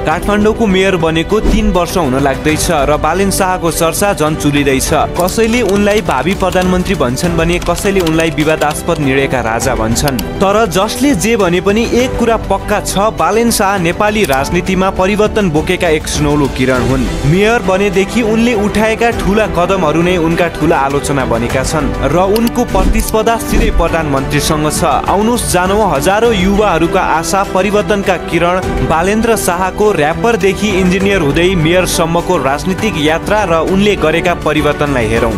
काठमाडौँको मेयर बनेको 3 वर्ष हुन लाग्दैछ र बालेन शाहको चर्चा झन् चुलिँदैछ। कसैले उनलाई भावी प्रधानमन्त्री भन्छन् भने कसैले उनलाई विवादास्पद निर्णयका राजा भन्छन्। तर जसले जे भने पनि एक कुरा पक्का छ, बालेन शाह नेपाली राजनीतिमा परिवर्तन बोकेका एक सुनौलो किरण हुन्। मेयर बनेदेखि उनले उठाएका ठूला कदमहरू नै उनका ठूला आलोचना बनेका छन् र उनको प्रतिस्पर्धा सिधै प्रधानमन्त्रीसँग छ। आउनुहोस् जानौँ हजारौं युवाहरूका आशा परिवर्तनका किरण बालेन्द्र शाहको र्यापरदेखि इन्जिनियर हुँदै मेयरसम्मको राजनीतिक यात्रा र उनले गरेका परिवर्तनलाई हेरौँ।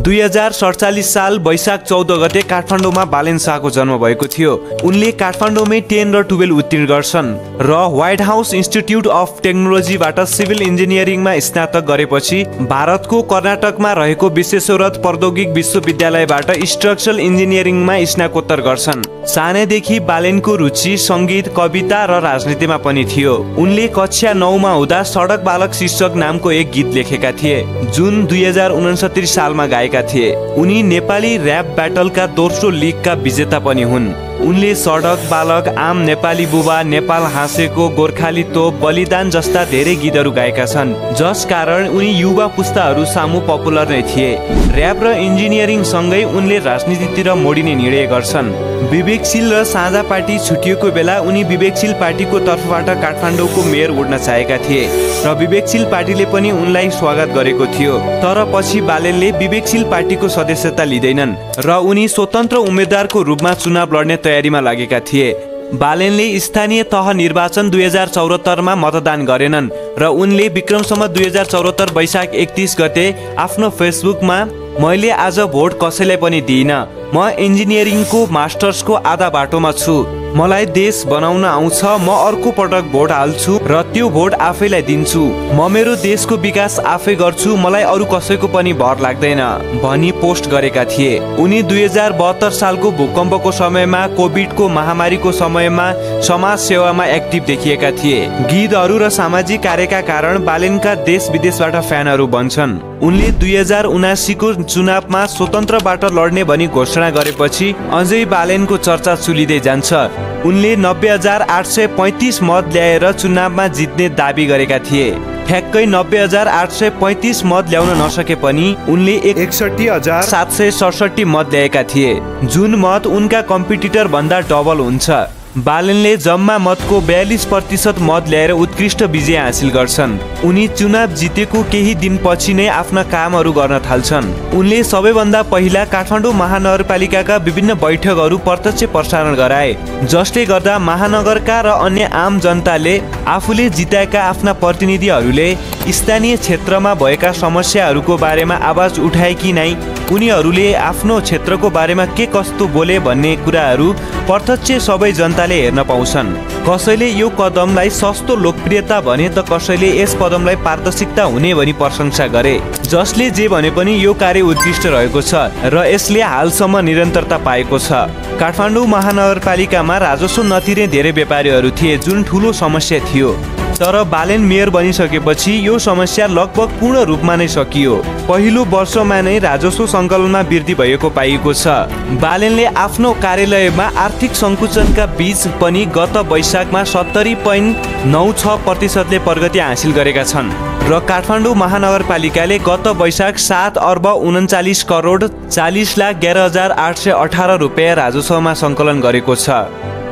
2047 साल वैशाख 14 गते काठमाडौँमा बालेन शाहको जन्म भएको थियो। उनले काठमाडौँमै 10 र 12 उत्तीर्ण गर्छन् र व्हाइट हाउस इन्स्टिट्युट अफ टेक्नोलोजीबाट सिभिल इन्जिनियरिङमा स्नातक गरेपछि भारतको कर्नाटकमा रहेको विश्वेश्वरथ प्रौद्योगिक विश्वविद्यालयबाट स्ट्रक्चरल इन्जिनियरिङमा स्नातकोत्तर गर्छन्। सानैदेखि बालेनको रुचि सङ्गीत, कविता र राजनीतिमा पनि थियो। उनले कक्षा 9 मा हुँदा सडक बालक शीर्षक नामको एक गीत लेखेका थिए, जुन 2069 सालमा गाएका थिए। उनी नेपाली र्याप ब्याटलका दोस्रो लिगका विजेता पनि हुन्। उनले सडक बालक, आम नेपाली बुबा, नेपाल हाँसेको, गोर्खाली तोप, बलिदान जस्ता धेरै गीतहरू गाएका छन्, जस कारण उनी युवा पुस्ताहरू सामु पपुलर नै थिए। र्याप र इन्जिनियरिङ सँगै उनले राजनीतितिर मोडिने निर्णय गर्छन्। विवेकशील र साझा पार्टी छुटिएको बेला उनी विवेकशील पार्टीको तर्फबाट काठमाडौँको मेयर उड्न चाहेका थिए र विवेकशील पार्टीले पनि उनलाई स्वागत गरेको थियो। तर पछि बालेनले विवेकशील पार्टीको सदस्यता लिँदैनन् र उनी स्वतन्त्र उम्मेद्वारको रूपमा चुनाव लड्ने तयारीमा लागेका थिए। बालेनले स्थानीय तह निर्वाचन 2074 मा मतदान गरेनन् र उनले विक्रम सम्वत 2074 वैशाख 31 गते आफ्नो फेसबुकमा मैले आज भोट कसैलाई पनि दिइन, म इन्जिनियरिङको मास्टर्सको आधा बाटोमा छु, मलाई देश बनाउन आउँछ, म अर्को पटक भोट हाल्छु र त्यो भोट आफैलाई दिन्छु, म मेरो देशको विकास आफै गर्छु, मलाई अरू कसैको पनि भर लाग्दैन भनी पोस्ट गरेका थिए। उनी 2072 सालको भूकम्पको समयमा, कोभिडको महामारीको समयमा समाज सेवामा एक्टिभ देखिएका थिए। गीतहरू र सामाजिक कार्यका कारण बालेनका देश विदेशबाट फ्यानहरू बन्छन्। उनले 2079 को चुनावमा स्वतन्त्रबाट लड्ने भनी घोषणा गरेपछि अझै बालेनको चर्चा चुलिँदै जान्छ। उनले 90,835 मत ल्याएर चुनावमा जित्ने दाबी गरेका थिए। ठ्याक्कै 90,835 मत ल्याउन नसके पनि उनले 61,767 मत ल्याएका थिए, जुन मत उनका कम्पिटिटर भन्दा डबल हुन्छ। बालेनले जम्मा मतको 42% मत ल्याएर उत्कृष्ट विजय हासिल गर्छन्। उनी चुनाव जितेको केही दिनपछि नै आफ्ना कामहरू गर्न थाल्छन्। उनले सबैभन्दा पहिला काठमाडौँ महानगरपालिकाका विभिन्न बैठकहरू प्रत्यक्ष प्रसारण गराए, जसले गर्दा महानगरका र अन्य आम जनताले आफूले जिताएका आफ्ना प्रतिनिधिहरूले स्थानीय क्षेत्रमा भएका समस्याहरूको बारेमा आवाज उठाए कि नै, उनीहरूले आफ्नो क्षेत्रको बारेमा के कस्तो बोले भन्ने कुराहरू प्रत्यक्ष सबै जनताले हेर्न पाउँछन्। कसैले यो कदमलाई सस्तो लोकप्रियता भने त कसैले यस कदमलाई पारदर्शिता हुने भनी प्रशंसा गरे। जसले जे भने पनि यो कार्य उत्कृष्ट रहेको छ र यसले हालसम्म निरन्तरता पाएको छ। काठमाडौँ महानगरपालिकामा राजस्व नतिर्ने धेरै व्यापारीहरू थिए, जुन ठुलो समस्या थियो। तर बालेन मेयर बनिसकेपछि यो समस्या लगभग पूर्ण रूपमा नै सकियो। पहिलो वर्षमा नै राजस्व सङ्कलनमा वृद्धि भएको पाइएको छ। बालेनले आफ्नो कार्यालयमा आर्थिक सङ्कुचनका बीच पनि गत वैशाखमा 70.96% ले प्रगति हासिल गरेका छन् र काठमाडौँ महानगरपालिकाले गत वैशाख 7,39,40,11,818 रुपियाँ राजस्वमा सङ्कलन गरेको छ।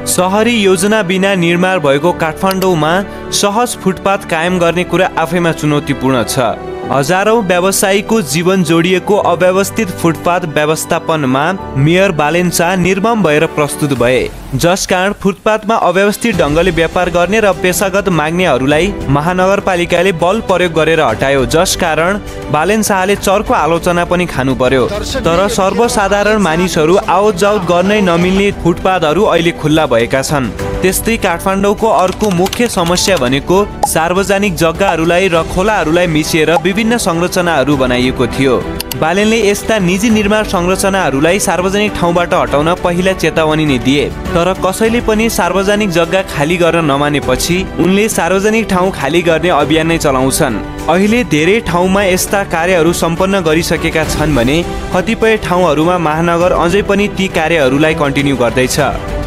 सहरी योजना बिना निर्माण भएको काठमाडौँमा सहज फुटपाथ कायम गर्ने कुरा आफैमा चुनौतीपूर्ण छ। हजारौं व्यवसायीको जीवन जोडिएको अव्यवस्थित फुटपाथ व्यवस्थापनमा मेयर बालेन शाह निर्मम भएर प्रस्तुत भए, जसकारण फुटपाथमा अव्यवस्थित ढङ्गले व्यापार गर्ने र पेशागत माग्नेहरूलाई महानगरपालिकाले बल प्रयोग गरेर हटायो, जसकारण बालेन शाहले चर्को आलोचना पनि खानु पर्यो। तर सर्वसाधारण मानिसहरू आवत जावत गर्नै नमिल्ने फुटपाथहरू अहिले खुल्ला भएका छन्। त्यस्तै काठमाडौँको अर्को मुख्य समस्या भनेको सार्वजनिक जग्गाहरूलाई र खोलाहरूलाई मिसिएर विभिन्न संरचनाहरू बनाइएको थियो। बालेनले यस्ता निजी निर्माण संरचनाहरूलाई सार्वजनिक ठाउँबाट हटाउन पहिला चेतावनी नै दिए, तर कसैले पनि सार्वजनिक जग्गा खाली गर्न नमानेपछि उनले सार्वजनिक ठाउँ खाली गर्ने अभियान नै चलाउँछन्। अहिले धेरै ठाउँमा यस्ता कार्यहरू सम्पन्न गरिसकेका छन् भने कतिपय ठाउँहरूमा महानगर अझै पनि ती कार्यहरूलाई कन्टिन्यू गर्दैछ।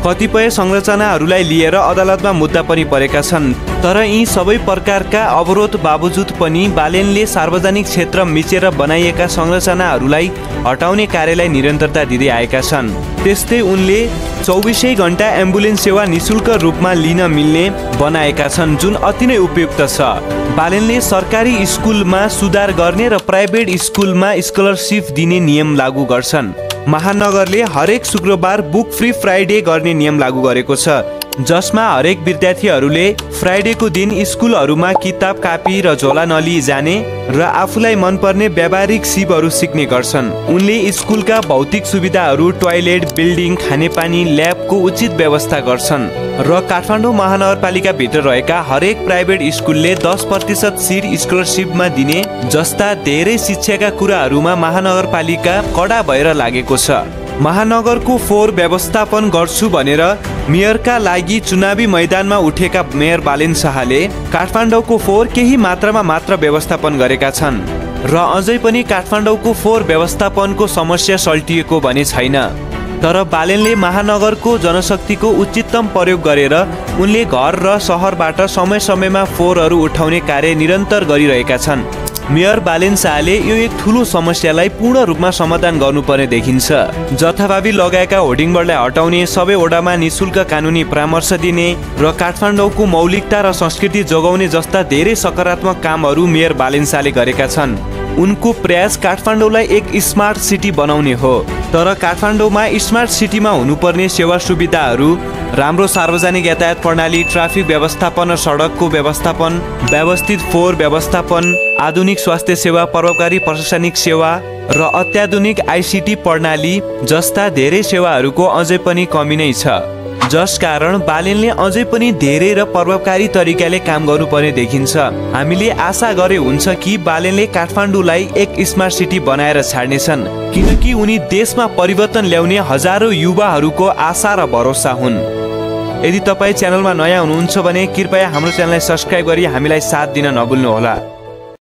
कतिपय संरचनाहरूलाई लिएर अदालतमा मुद्दा पनि परेका छन्। तर यी सबै प्रकारका अवरोध बावजुद पनि बालेनले सार्वजनिक क्षेत्र मिचेर बनाइएका संरचनाहरूलाई हटाउने कार्यलाई निरन्तरता दिँदै आएका छन्। त्यस्तै उनले 24 घण्टा एम्बुलेन्स सेवा निशुल्क रूपमा लिन मिल्ने बनाएका छन्, जुन अति नै उपयुक्त छ। बालेनले सरकारी स्कुलमा सुधार गर्ने र प्राइभेट स्कुलमा स्कलरसिप दिने नियम लागू गर्छन्। महानगरले हरेक शुक्रबार बुक फ्री फ्राइडे गर्ने नियम लागू गरेको छ, जसमा हरेक विद्यार्थीहरूले फ्राइडेको दिन स्कुलहरूमा किताब कापी र झोला नलिई जाने र आफूलाई मनपर्ने व्यावहारिक सिपहरू सिक्ने गर्छन्। उनले स्कुलका भौतिक सुविधाहरू, टोयलेट, बिल्डिङ, खानेपानी, ल्याबको उचित व्यवस्था गर्छन् र काठमाडौँ महानगरपालिकाभित्र रहेका हरेक प्राइभेट स्कुलले 10% सिट स्कलरसिपमा दिने जस्ता धेरै शिक्षाका कुराहरूमा महानगरपालिका कडा भएर लागेको छ। महानगरको फोहोर व्यवस्थापन गर्छु भनेर मेयरका लागि चुनावी मैदानमा उठेका मेयर बालेन शाहले काठमाडौँको फोहोर केही मात्रामा मात्र व्यवस्थापन गरेका छन् र अझै पनि काठमाडौँको फोहोर व्यवस्थापनको समस्या सल्टिएको भने छैन। तर बालेनले महानगरको जनशक्तिको उचितम प्रयोग गरेर उनले घर र सहरबाट समय समयमा फोहोरहरू उठाउने कार्य निरन्तर गरिरहेका छन्। मेयर बालेन शाहले यो एक ठूलो समस्यालाई पूर्ण रूपमा समाधान गर्नुपर्ने देखिन्छ। जथाभावी लगाएका होर्डिङ बोर्डलाई हटाउने, सबै वडामा निशुल्क कानुनी परामर्श दिने र काठमाडौँको मौलिकता र संस्कृति जोगाउने जस्ता धेरै सकारात्मक कामहरू मेयर बालेन शाहले गरेका छन्। उनको प्रयास काठमाडौँलाई एक स्मार्ट सिटी बनाउने हो। तर काठमाडौँमा स्मार्ट सिटीमा हुनुपर्ने सेवा सुविधाहरू, राम्रो सार्वजनिक यातायात प्रणाली, ट्राफिक व्यवस्थापन र सडकको व्यवस्थापन, व्यवस्थित फोहोर व्यवस्थापन, आधुनिक स्वास्थ्य सेवा, परोपकारी प्रशासनिक सेवा र अत्याधुनिक आइसिटी प्रणाली जस्ता धेरै सेवाहरूको अझै पनि कमी नै छ, जसकारण बालेनले अझै पनि धेरै र प्रभावकारी तरिकाले काम गर्नुपर्ने देखिन्छ। हामीले आशा गरे हुन्छ कि बालेनले काठमाडौँलाई एक स्मार्ट सिटी बनाएर छाड्नेछन्, किनकि उनी देशमा परिवर्तन ल्याउने हजारौं युवाहरूको आशा र भरोसा हुन्। यदि तपाईँ च्यानलमा नयाँ हुनुहुन्छ भने कृपया हाम्रो च्यानललाई सब्स्क्राइब गरी हामीलाई साथ दिन नभुल्नुहोला।